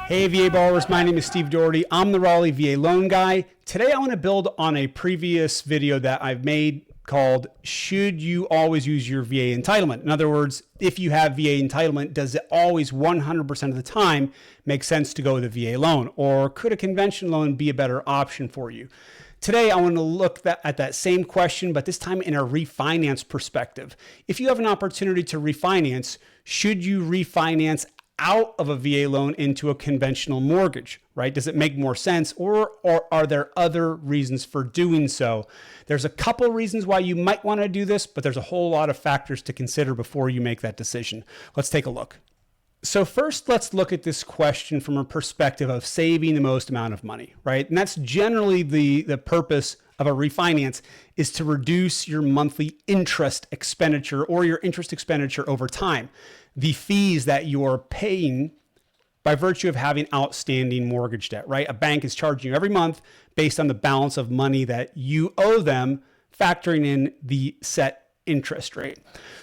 Hey VA borrowers, my name is Steve Doherty. I'm the Raleigh VA loan guy. Today I want to build on a previous video that I've made called Should You Always Use Your VA Entitlement? In other words, if you have VA entitlement, does it always 100% of the time make sense to go with a VA loan? Or could a conventional loan be a better option for you? Today, I want to look at that same question, but this time in a refinance perspective. If you have an opportunity to refinance, should you refinance out of a VA loan into a conventional mortgage, right? Does it make more sense, or are there other reasons for doing so? There's a couple reasons why you might want to do this, but there's a whole lot of factors to consider before you make that decision. Let's take a look. So first, let's look at this question from a perspective of saving the most amount of money, right? And that's generally the purpose of a refinance, is to reduce your monthly interest expenditure or your interest expenditure over time. The fees that you're paying by virtue of having outstanding mortgage debt, right? A bank is charging you every month based on the balance of money that you owe them, factoring in the set interest rate.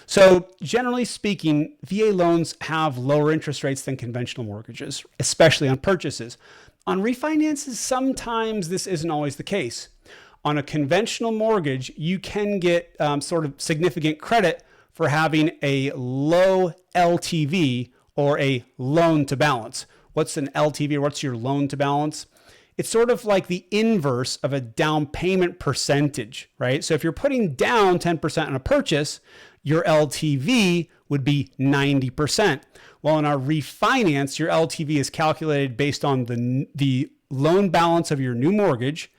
So generally speaking, VA loans have lower interest rates than conventional mortgages, especially on purchases. On refinances, sometimes this isn't always the case. On a conventional mortgage, you can get sort of significant credit for having a low LTV or a loan to balance. What's an LTV, or what's your loan to balance? It's sort of like the inverse of a down payment percentage, right? So if you're putting down 10% on a purchase, your LTV would be 90%. Well, in our refinance, your LTV is calculated based on the loan balance of your new mortgage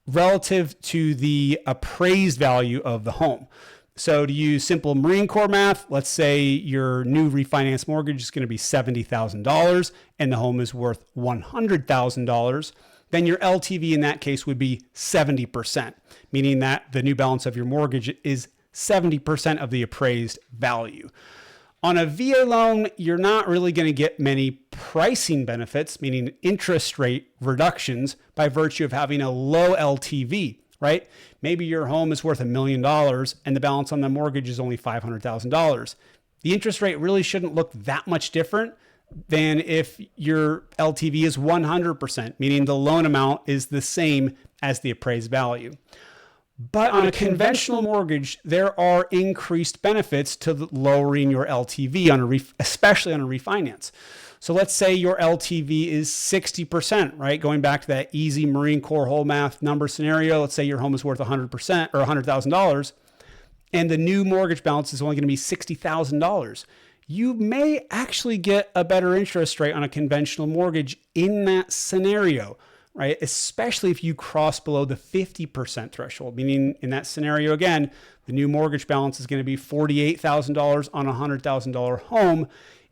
relative to the appraised value of the home. So to use simple Marine Corps math, let's say your new refinance mortgage is going to be $70,000 and the home is worth $100,000. Then your LTV in that case would be 70%, meaning that the new balance of your mortgage is 70% of the appraised value. On a VA loan, you're not really going to get many pricing benefits, meaning interest rate reductions, by virtue of having a low LTV, right? Maybe your home is worth $1 million and the balance on the mortgage is only $500,000. The interest rate really shouldn't look that much different than if your LTV is 100%, meaning the loan amount is the same as the appraised value. But on a conventional mortgage, there are increased benefits to lowering your LTV, especially on a refinance. So let's say your LTV is 60%, right? Going back to that easy Marine Corps whole math number scenario, let's say your home is worth 100% or $100,000, and the new mortgage balance is only going to be $60,000. You may actually get a better interest rate on a conventional mortgage in that scenario, right? Especially if you cross below the 50% threshold, meaning in that scenario, again, the new mortgage balance is going to be $48,000 on a $100,000 home.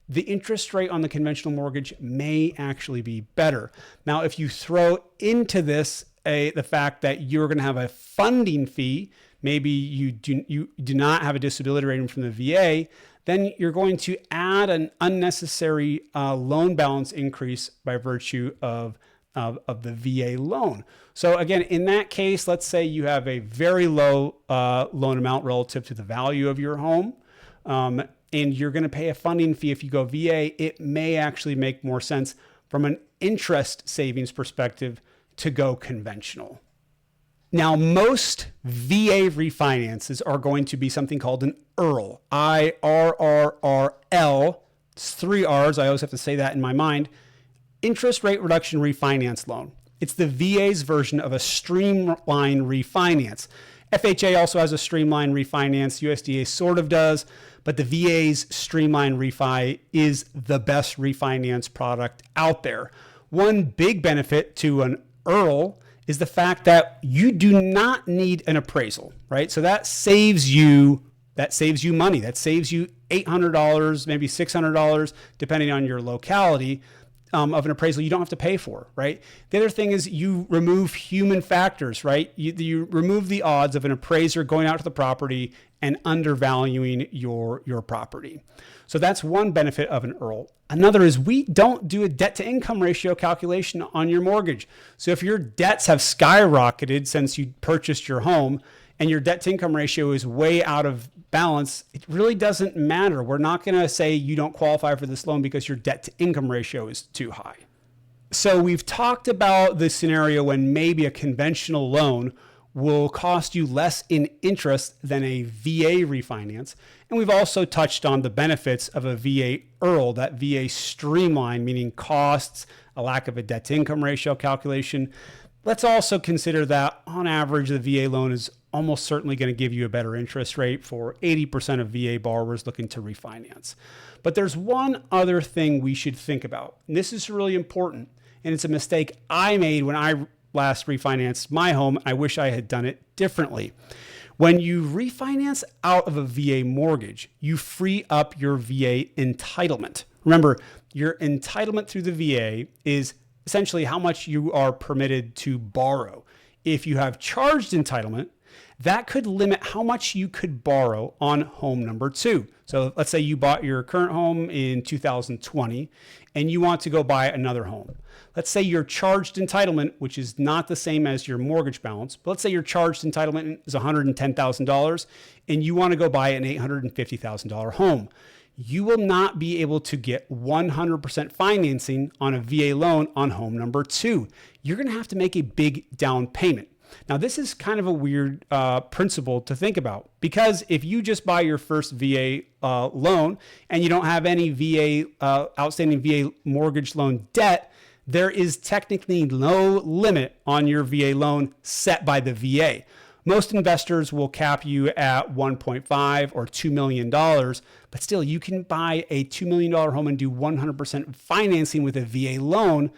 The interest rate on the conventional mortgage may actually be better. Now, if you throw into this the fact that you're going to have a funding fee, maybe you do not have a disability rating from the VA, then you're going to add an unnecessary loan balance increase by virtue of the VA loan. So again, in that case, let's say you have a very low loan amount relative to the value of your home, and you're going to pay a funding fee if you go VA. It may actually make more sense from an interest savings perspective to go conventional. Now, most VA refinances are going to be something called an IRRRL, IRRRL. It's 3 R's. I always have to say that in my mind. Interest Rate Reduction Refinance Loan. It's the VA's version of a streamline refinance. FHA also has a streamline refinance. USDA sort of does, but the VA's streamline refi is the best refinance product out there. One big benefit to an IRRRL is the fact that you do not need an appraisal, right? So that saves you money. That saves you $800, maybe $600, depending on your locality, of an appraisal you don't have to pay for, right? The other thing is you remove human factors, right? You remove the odds of an appraiser going out to the property and undervaluing your property. So that's one benefit of an IRRRL. Another is we don't do a debt to income ratio calculation on your mortgage. So if your debts have skyrocketed since you purchased your home and your debt to income ratio is way out of balance, it really doesn't matter. We're not going to say you don't qualify for this loan because your debt to income ratio is too high. So we've talked about the scenario when maybe a conventional loan will cost you less in interest than a VA refinance. And we've also touched on the benefits of a VA IRRRL, that VA streamline, meaning costs, a lack of a debt to income ratio calculation. Let's also consider that on average, the VA loan is almost certainly going to give you a better interest rate for 80% of VA borrowers looking to refinance. But there's one other thing we should think about, and this is really important, and it's a mistake I made when I last refinanced my home. I wish I had done it differently. When you refinance out of a VA mortgage, you free up your VA entitlement. Remember, your entitlement through the VA is essentially how much you are permitted to borrow. If you have charged entitlement, that could limit how much you could borrow on home number two. So let's say you bought your current home in 2020 and you want to go buy another home. Let's say your charged entitlement, which is not the same as your mortgage balance, but let's say your charged entitlement is $110,000 and you want to go buy an $850,000 home. You will not be able to get 100% financing on a VA loan on home number two. You're going to have to make a big down payment. Now, this is kind of a weird principle to think about, because if you just buy your first VA loan and you don't have any VA outstanding VA mortgage loan debt, there is technically no limit on your VA loan set by the VA. Most investors will cap you at $1.5 or $2 million, but still you can buy a $2 million home and do 100% financing with a VA loan.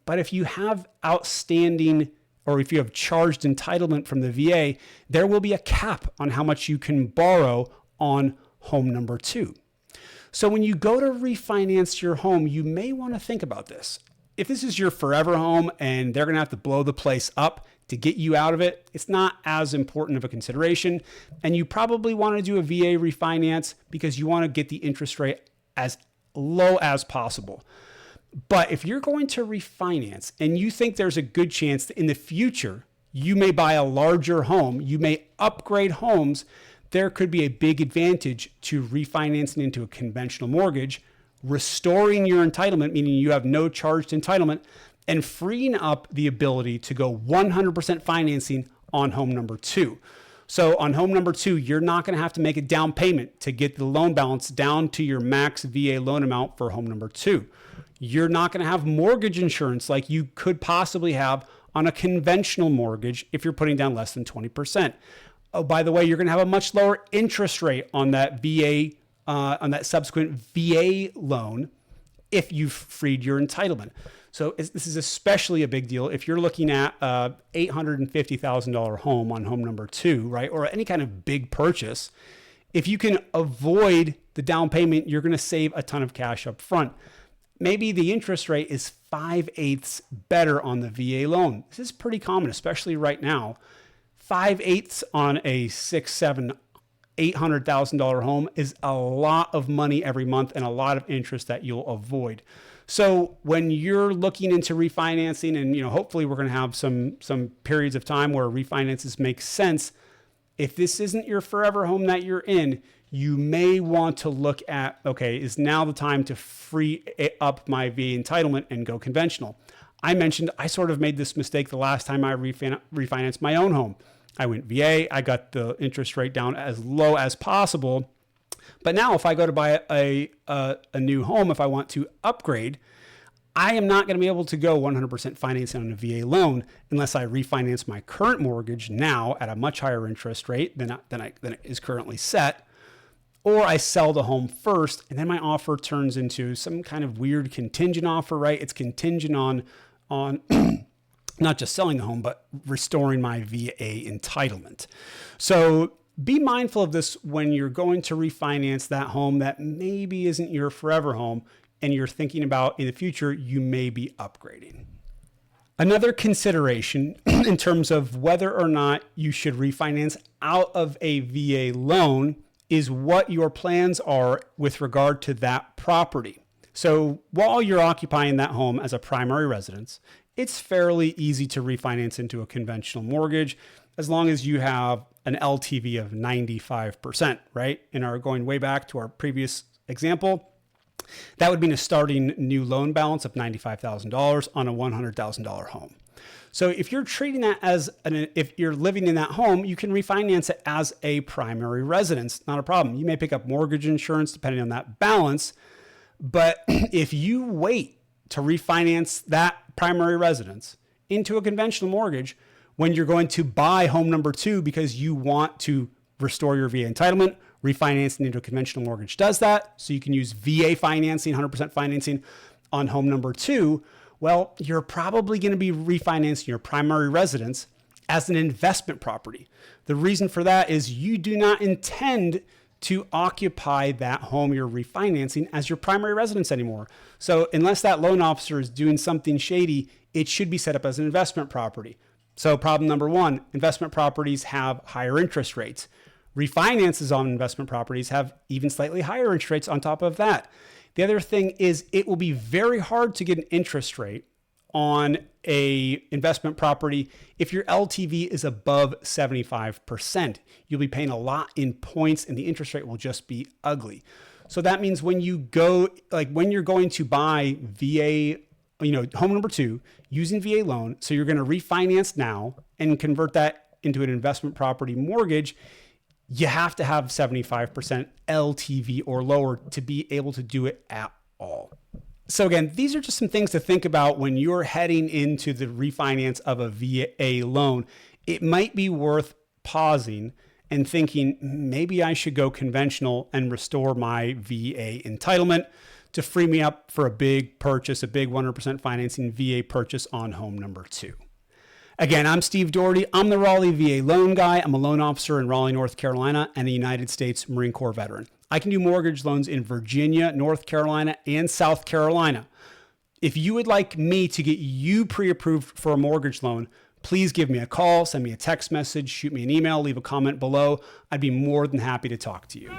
But if you have outstanding, or if you have charged entitlement from the VA, there will be a cap on how much you can borrow on home number two. So when you go to refinance your home, you may want to think about this. If this is your forever home and they're going to have to blow the place up to get you out of it, it's not as important of a consideration. And you probably want to do a VA refinance because you want to get the interest rate as low as possible. But if you're going to refinance and you think there's a good chance that in the future you may buy a larger home, you may upgrade homes, there could be a big advantage to refinancing into a conventional mortgage, restoring your entitlement, meaning you have no charged entitlement, and freeing up the ability to go 100% financing on home number two. So on home number two, you're not going to have to make a down payment to get the loan balance down to your max VA loan amount for home number two. You're not going to have mortgage insurance like you could possibly have on a conventional mortgage if you're putting down less than 20%. Oh, by the way, you're going to have a much lower interest rate on that VA, on that subsequent VA loan if you've freed your entitlement. So this is especially a big deal if you're looking at a $850,000 home on home number two, right? Or any kind of big purchase. If you can avoid the down payment, you're going to save a ton of cash up front. Maybe the interest rate is 5/8 better on the VA loan. This is pretty common, especially right now. 5/8 on a $600,000, $700,000, $800,000 home is a lot of money every month and a lot of interest that you'll avoid. So when you're looking into refinancing, and hopefully we're going to have some periods of time where refinances make sense. If this isn't your forever home that you're in, you may want to look at, okay, is now the time to free up my VA entitlement and go conventional? I mentioned I sort of made this mistake the last time I refinanced my own home. I went VA, I got the interest rate down as low as possible. But now if I go to buy a new home, if I want to upgrade, I am not going to be able to go 100% financing on a VA loan unless I refinance my current mortgage now at a much higher interest rate than it is currently set, or I sell the home first and then my offer turns into some kind of weird contingent offer, right? It's contingent on not just selling the home, but restoring my VA entitlement. So be mindful of this when you're going to refinance that home that maybe isn't your forever home and you're thinking about in the future, you may be upgrading. Another consideration in terms of whether or not you should refinance out of a VA loan is what your plans are with regard to that property. So while you're occupying that home as a primary residence, it's fairly easy to refinance into a conventional mortgage as long as you have an LTV of 95%, right? And are going way back to our previous example. That would mean a starting new loan balance of $95,000 on a $100,000 home. So if you're treating that as if you're living in that home, you can refinance it as a primary residence. Not a problem. You may pick up mortgage insurance depending on that balance. But if you wait to refinance that primary residence into a conventional mortgage when you're going to buy home number 2 because you want to restore your VA entitlement, refinancing into a conventional mortgage does that. So you can use VA financing, 100% financing on home number 2. Well, you're probably going to be refinancing your primary residence as an investment property. The reason for that is you do not intend to occupy that home you're refinancing as your primary residence anymore. So unless that loan officer is doing something shady, it should be set up as an investment property. So problem number 1, investment properties have higher interest rates. Refinances on investment properties have even slightly higher interest rates on top of that. The other thing is it will be very hard to get an interest rate on a investment property if your LTV is above 75%. You'll be paying a lot in points and the interest rate will just be ugly. So that means when you go, when you're going to buy VA, home number 2 using VA loan, so you're going to refinance now and convert that into an investment property mortgage, you have to have 75% LTV or lower to be able to do it at all. So again, these are just some things to think about when you're heading into the refinance of a VA loan. It might be worth pausing and thinking, maybe I should go conventional and restore my VA entitlement to free me up for a big purchase, a big 100% financing VA purchase on home number 2. Again, I'm Steve Doherty. I'm the Raleigh VA loan guy. I'm a loan officer in Raleigh, North Carolina, and a United States Marine Corps veteran. I can do mortgage loans in Virginia, North Carolina, and South Carolina. If you would like me to get you pre-approved for a mortgage loan, please give me a call, send me a text message, shoot me an email, leave a comment below. I'd be more than happy to talk to you.